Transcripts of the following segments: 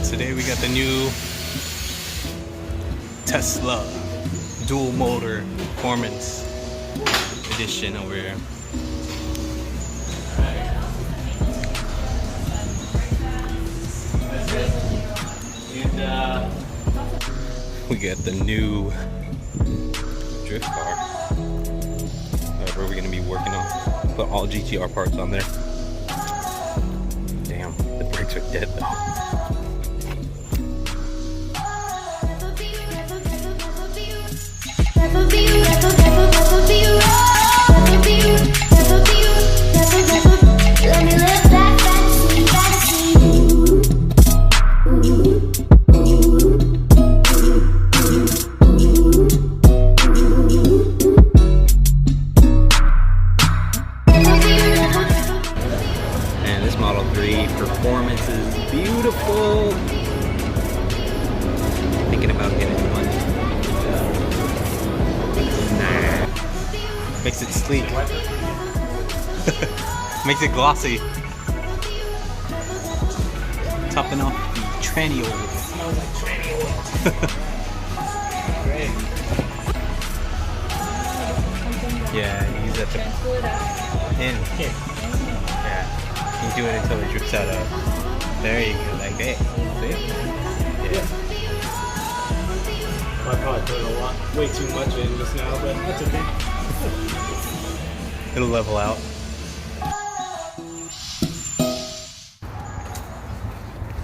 Today we got the new Tesla dual motor performance edition over here. We got the new drift car. Whatever we're gonna be working on. Put all GTR parts on there. Damn, the brakes are dead though. And this Model 3 performance is beautiful. Thinking about getting one. Nah. Makes it sleek. Makes it glossy. Topping off the tranny oil. Smells like tranny oil. Great. Yeah, you use that to pin. Yeah. You do it until it drips out of. There you go, like hey. See? Yeah. I probably put a lot, way too much in just now, but that's okay. It'll level out.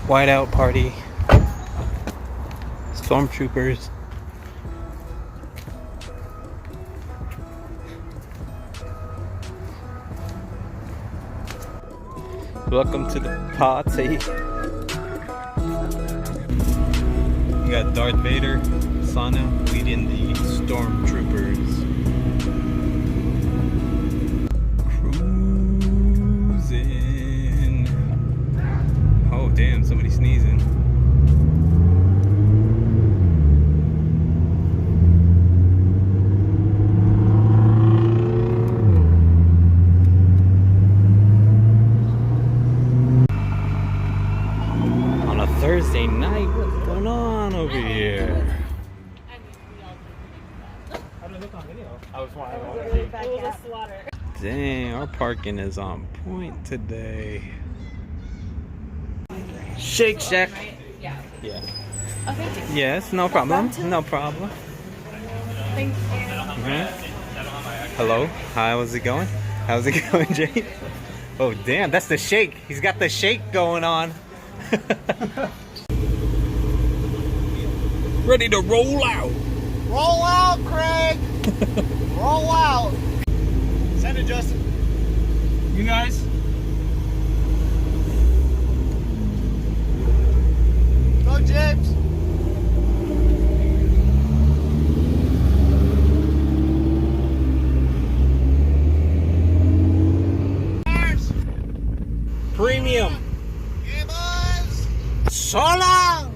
Whiteout party. Stormtroopers. Welcome to the party. You got Darth Vader, Sana leading the Stormtroopers. Cruising. Oh damn, somebody's sneezing. Thursday night, what's going on over here? Dang, our parking is on point today. Shake Shack. Yeah. Yeah. Okay. Yes, no problem. No problem. Thank you. Hello. How's it going? How's it going, Jay? Oh, damn, that's the shake. He's got the shake going on. Ready to roll out. Roll out, Craig! Roll out! Send it, Justin. You guys? Go, James! Premium. Yeah, boys! So long.